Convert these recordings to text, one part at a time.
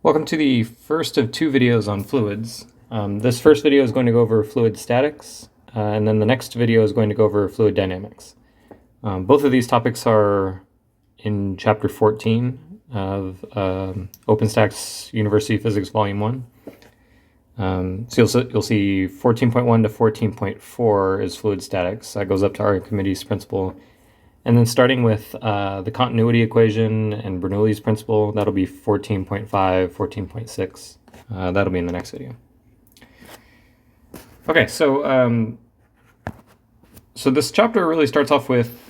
Welcome to the first of two videos on fluids. This first video is going to go over fluid statics, and then the next video is going to go over fluid dynamics. Both of these topics are in chapter 14 of OpenStax University Physics Volume 1. So you'll see 14.1 to 14.4 is fluid statics. That goes up to Archimedes Principle. And then starting with the continuity equation and Bernoulli's principle, that'll be 14.5, 14.6. That'll be in the next video. Okay, so this chapter really starts off with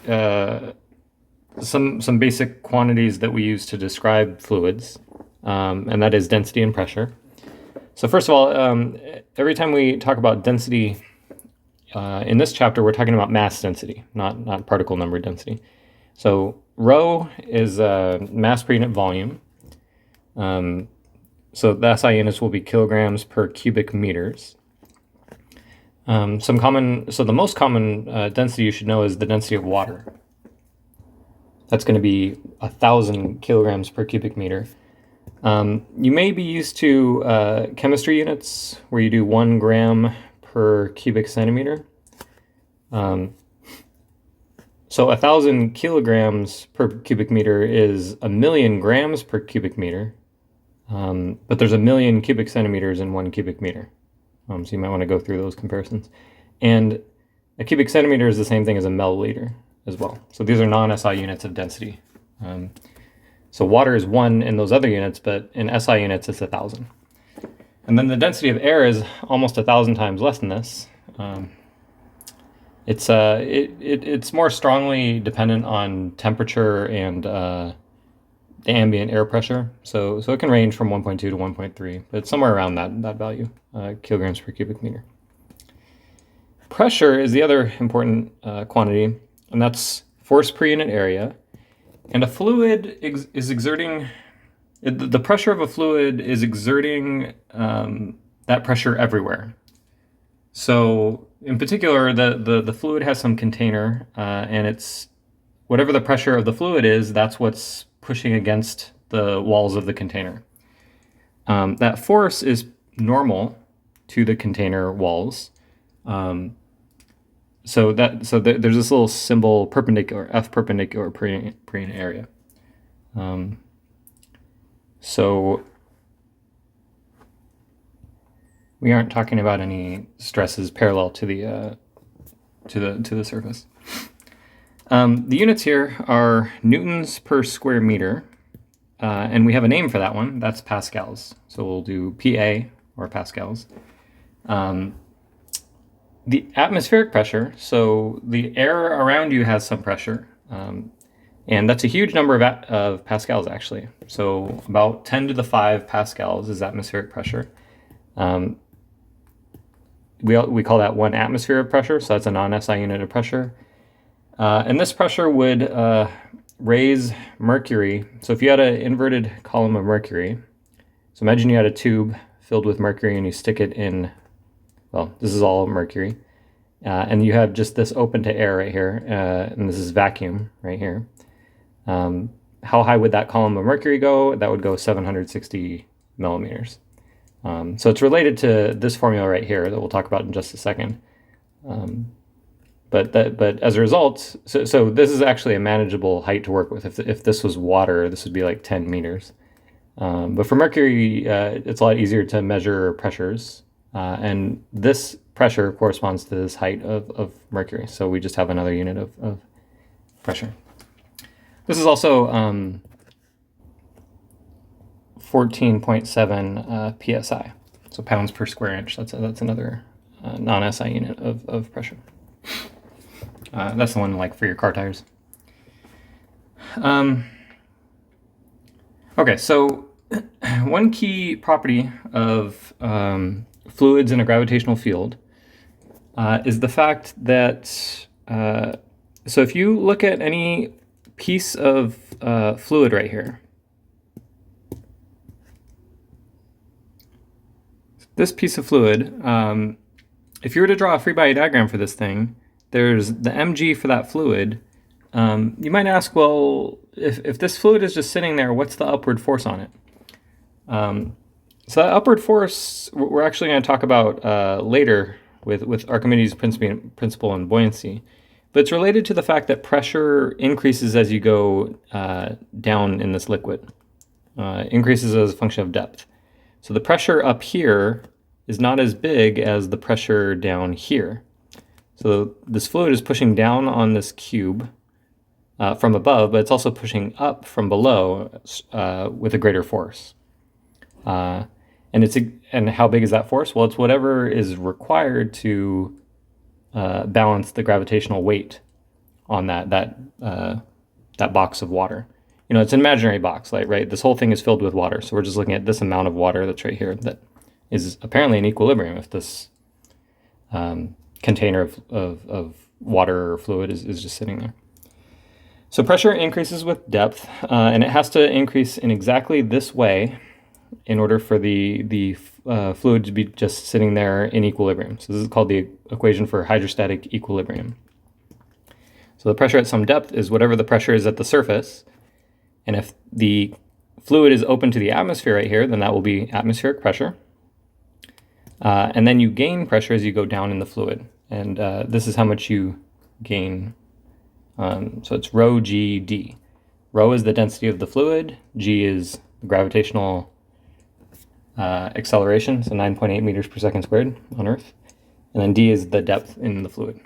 some basic quantities that we use to describe fluids, and that is density and pressure. So first of all, every time we talk about density in this chapter, we're talking about mass density, not particle number density. So rho is mass per unit volume. So the SI units will be kilograms per cubic meters. So the most common density you should know is the density of water. That's going to be 1,000 kilograms per cubic meter. You may be used to chemistry units where you do 1 gram per cubic centimeter. So 1,000 kilograms per cubic meter is 1,000,000 grams per cubic meter, but there's 1,000,000 cubic centimeters in 1 cubic meter. So you might want to go through those comparisons. And a cubic centimeter is the same thing as a milliliter as well. So these are non-SI units of density. So water is 1 in those other units, but in SI units it's 1,000. And then the density of air is almost 1,000 times less than this. It's more strongly dependent on temperature and the ambient air pressure. So it can range from 1.2 to 1.3, but it's somewhere around that value, kilograms per cubic meter. Pressure is the other important quantity, and that's force per unit area. And a fluid is exerting. The pressure of a fluid is exerting that pressure everywhere. So in particular, the fluid has some container, and it's whatever the pressure of the fluid is, that's what's pushing against the walls of the container. That force is normal to the container walls. So there's this little symbol perpendicular, F perpendicular per unit area. So we aren't talking about any stresses parallel to the surface. The units here are newtons per square meter, and we have a name for that one. That's Pascals. So we'll do PA or Pascals. The atmospheric pressure. So the air around you has some pressure. And that's a huge number of pascals, actually. So about 10 to the 5 pascals is atmospheric pressure. We call that 1 atmosphere of pressure, so that's a non-SI unit of pressure. And this pressure would raise mercury. So if you had an inverted column of mercury, so imagine you had a tube filled with mercury and you stick it in, well, this is all mercury. And you have just this open to air right here, and this is vacuum right here. How high would that column of mercury go? That would go 760 millimeters. So it's related to this formula right here that we'll talk about in just a second. But as a result, so this is actually a manageable height to work with. If this was water, this would be like 10 meters. But for mercury, it's a lot easier to measure pressures. And this pressure corresponds to this height of mercury. So we just have another unit of pressure. This is also 14.7 psi, so pounds per square inch. That's another non-SI unit of pressure. That's the one like for your car tires. Okay, so one key property of fluids in a gravitational field is the fact that so if you look at any piece of fluid right here, this piece of fluid, if you were to draw a free body diagram for this thing, there's the mg for that fluid. You might ask, well, if this fluid is just sitting there, what's the upward force on it? So that upward force we're actually going to talk about later with Archimedes' principle and buoyancy. But it's related to the fact that pressure increases as you go down in this liquid. Increases as a function of depth. So the pressure up here is not as big as the pressure down here. So this fluid is pushing down on this cube from above, but it's also pushing up from below with a greater force. And how big is that force? Well, it's whatever is required to balance the gravitational weight on that box of water. You know, it's an imaginary box, like, right? This whole thing is filled with water, so we're just looking at this amount of water that's right here that is apparently in equilibrium if this container of water or fluid is just sitting there. So pressure increases with depth, and it has to increase in exactly this way in order for the fluid to be just sitting there in equilibrium. So this is called the equation for hydrostatic equilibrium. So the pressure at some depth is whatever the pressure is at the surface, and if the fluid is open to the atmosphere right here, then that will be atmospheric pressure. And then you gain pressure as you go down in the fluid, and this is how much you gain. So it's rho g d. Rho is the density of the fluid, g is the gravitational acceleration, so 9.8 meters per second squared on Earth, and then d is the depth in the fluid.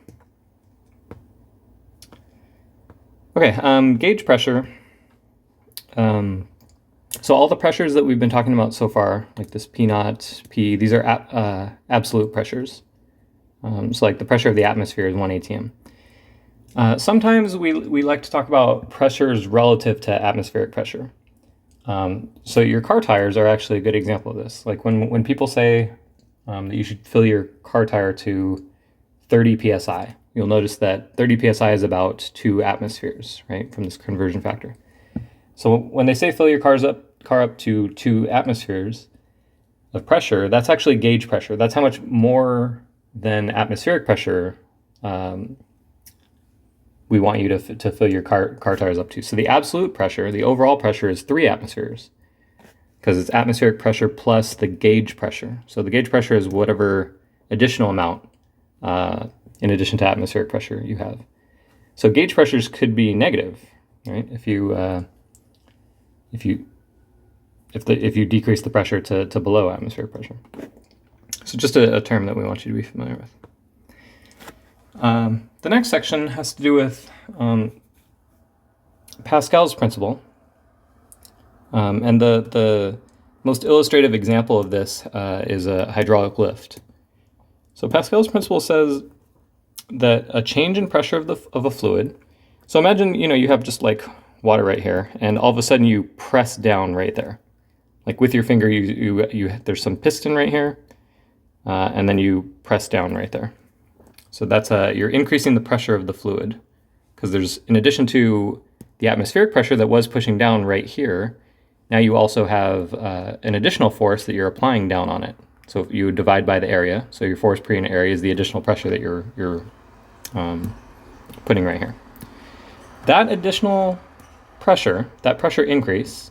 Okay, gauge pressure. So all the pressures that we've been talking about so far, like this P naught, P, these are absolute pressures. So like the pressure of the atmosphere is 1 atm. Sometimes we like to talk about pressures relative to atmospheric pressure. So your car tires are actually a good example of this. Like when people say that you should fill your car tire to 30 psi, you'll notice that 30 psi is about 2 atmospheres, right, from this conversion factor. So when they say fill your car up to 2 atmospheres of pressure, that's actually gauge pressure. That's how much more than atmospheric pressure we want you to fill your car tires up to. So the absolute pressure, the overall pressure, is 3 atmospheres because it's atmospheric pressure plus the gauge pressure. So the gauge pressure is whatever additional amount in addition to atmospheric pressure you have. So gauge pressures could be negative, right? If you decrease the pressure to below atmospheric pressure. So just a term that we want you to be familiar with. The next section has to do with Pascal's Principle. And the most illustrative example of this is a hydraulic lift. So Pascal's Principle says that a change in pressure of a fluid. So imagine, you have just like water right here, and all of a sudden you press down right there. Like with your finger, there's some piston right here, and then you press down right there. So that's you're increasing the pressure of the fluid, because there's, in addition to the atmospheric pressure that was pushing down right here, now you also have an additional force that you're applying down on it. So if you divide by the area, so your force per unit area is the additional pressure that you're putting right here. That additional pressure, that pressure increase,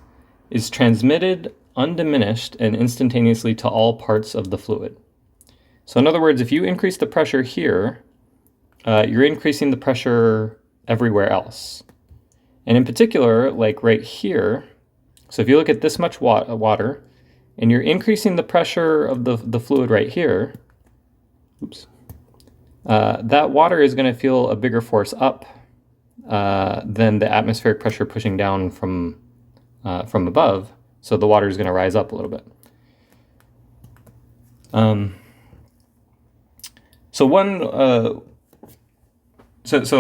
is transmitted undiminished and instantaneously to all parts of the fluid. So in other words, if you increase the pressure here, you're increasing the pressure everywhere else. And in particular, like right here, so if you look at this much water, and you're increasing the pressure of the fluid right here, that water is going to feel a bigger force up than the atmospheric pressure pushing down from above, so the water is going to rise up a little bit. So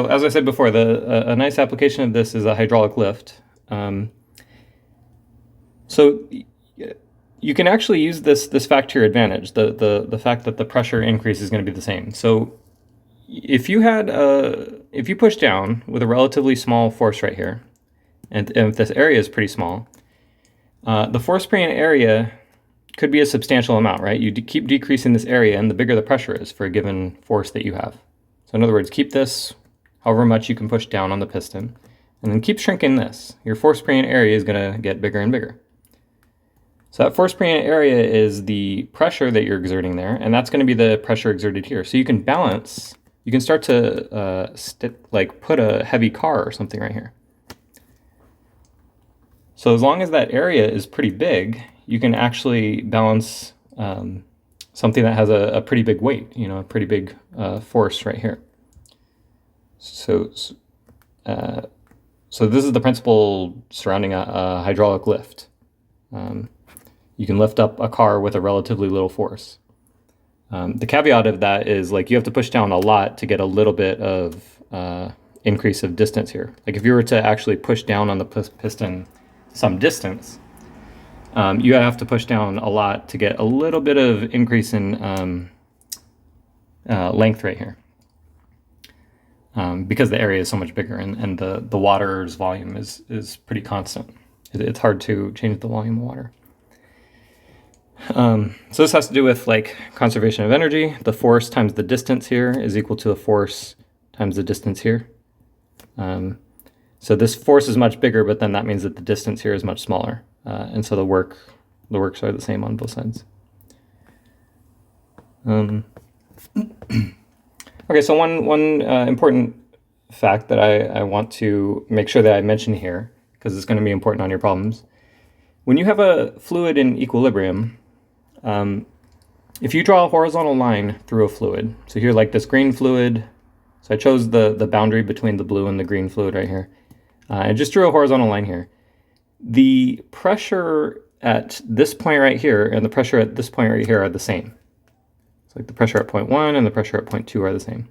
as I said before, a nice application of this is a hydraulic lift. So you can actually use this fact to your advantage, the fact that the pressure increase is going to be the same. So if you push down with a relatively small force right here, and if this area is pretty small, the force per unit area could be a substantial amount, right? You keep decreasing this area, and the bigger the pressure is for a given force that you have. So in other words, keep this however much you can push down on the piston, and then keep shrinking this. Your force per unit area is going to get bigger and bigger. So that force per unit area is the pressure that you're exerting there, and that's going to be the pressure exerted here. So you can balance, you can start to like put a heavy car or something right here. So as long as that area is pretty big, you can actually balance something that has a pretty big weight, you know, a pretty big force right here. So this is the principle surrounding a hydraulic lift. You can lift up a car with a relatively little force. The caveat of that is like you have to push down a lot to get a little bit of increase of distance here. Like if you were to actually push down on the piston some distance, you have to push down a lot to get a little bit of increase in length right here. Because the area is so much bigger and the water's volume is pretty constant. It's hard to change the volume of water. So this has to do with like conservation of energy. The force times the distance here is equal to the force times the distance here. So this force is much bigger, but then that means that the distance here is much smaller. And so the works are the same on both sides. Okay, so one important fact that I want to make sure that I mention here, because it's going to be important on your problems. When you have a fluid in equilibrium, if you draw a horizontal line through a fluid, so here like this green fluid, so I chose the boundary between the blue and the green fluid right here. I just drew a horizontal line here. The pressure at this point right here and the pressure at this point right here are the same. So like the pressure at point 1 and the pressure at point 2 are the same.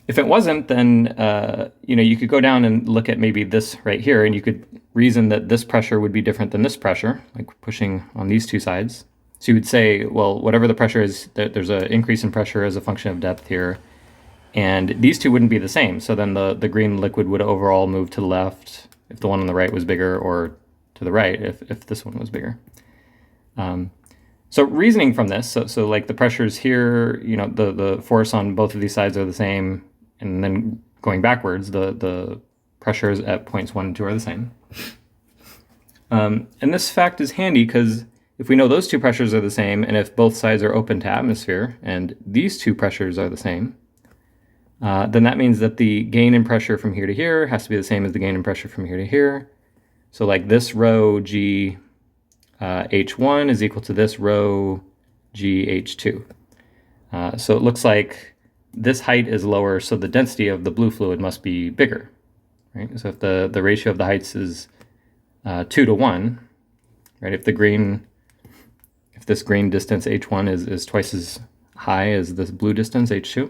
If it wasn't, then you know, you could go down and look at maybe this right here, and you could reason that this pressure would be different than this pressure, like pushing on these two sides. So you would say, well, whatever the pressure is, there's an increase in pressure as a function of depth here, and these two wouldn't be the same. So then the green liquid would overall move to the left if the one on the right was bigger, or to the right if this one was bigger. So reasoning from this, so like the pressures here, you know, the force on both of these sides are the same, and then going backwards, the pressures at points 1 and 2 are the same. And this fact is handy because if we know those two pressures are the same, and if both sides are open to atmosphere, and these two pressures are the same, then that means that the gain in pressure from here to here has to be the same as the gain in pressure from here to here. So like this rho g h1 is equal to this rho g h2. So it looks like this height is lower, so the density of the blue fluid must be bigger, right? So if the ratio of the heights is 2 to 1, right? If this green distance h1 is twice as high as this blue distance h2,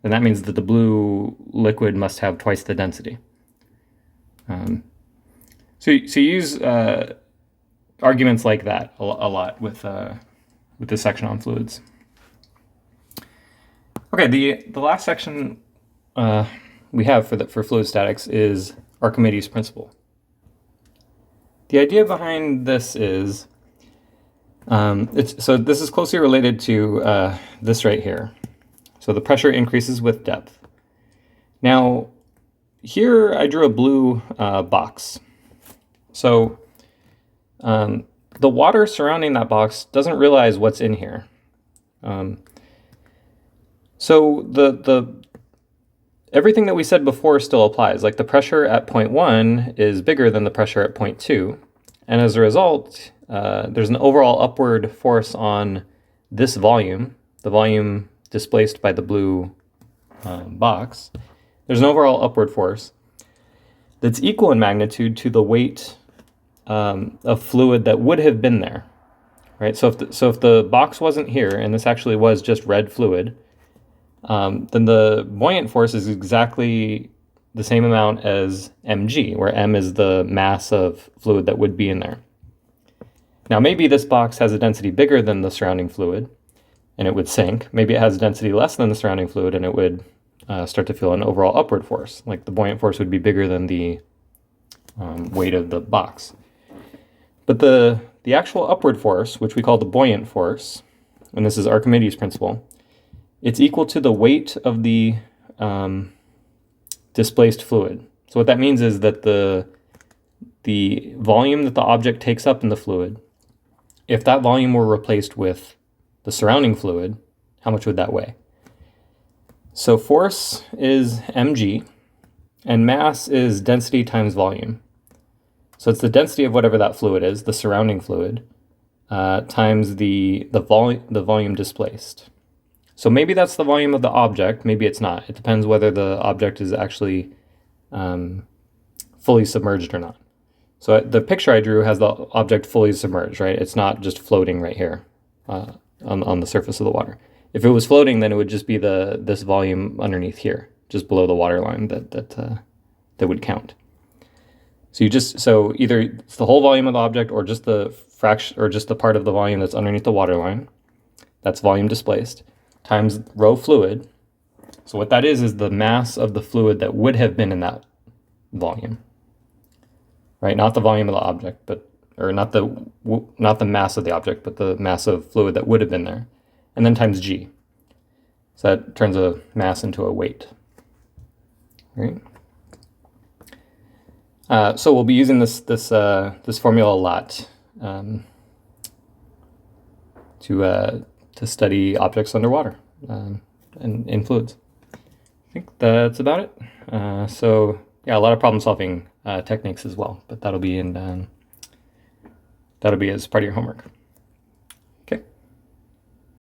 then that means that the blue liquid must have twice the density. So you use arguments like that a lot with this section on fluids. Okay, the last section we have for fluid statics is Archimedes Principle. The idea behind this is, so this is closely related to this right here. So the pressure increases with depth. Now, here I drew a blue box. So the water surrounding that box doesn't realize what's in here. So everything that we said before still applies. Like the pressure at point 1 is bigger than the pressure at point 2. And as a result, there's an overall upward force on this volume, the volume displaced by the blue box. There's an overall upward force that's equal in magnitude to the weight of fluid that would have been there, right? So if the box wasn't here, and this actually was just red fluid, then the buoyant force is exactly the same amount as mg, where m is the mass of fluid that would be in there. Now maybe this box has a density bigger than the surrounding fluid, and it would sink. Maybe it has a density less than the surrounding fluid, and it would start to feel an overall upward force. Like the buoyant force would be bigger than the weight of the box. But the actual upward force, which we call the buoyant force, and this is Archimedes' principle, it's equal to the weight of the displaced fluid. So what that means is that the the volume that the object takes up in the fluid, if that volume were replaced with the surrounding fluid, how much would that weigh? So force is mg, and mass is density times volume. So it's the density of whatever that fluid is, the surrounding fluid, times the volume displaced. So maybe that's the volume of the object, maybe it's not. It depends whether the object is actually fully submerged or not. So the picture I drew has the object fully submerged, right? It's not just floating right here on the surface of the water. If it was floating, then it would just be this volume underneath here, just below the water line that would count. So either it's the whole volume of the object or just the fraction or just the part of the volume that's underneath the water line. That's volume displaced times rho fluid. So what that is the mass of the fluid that would have been in that volume. Right? Not the volume of the object, or not the mass of the object, but the mass of fluid that would have been there. And then times g. So that turns a mass into a weight. Right? So we'll be using this formula a lot to study objects underwater and in fluids. I think that's about it. So yeah, a lot of problem solving techniques as well, but that'll be as part of your homework.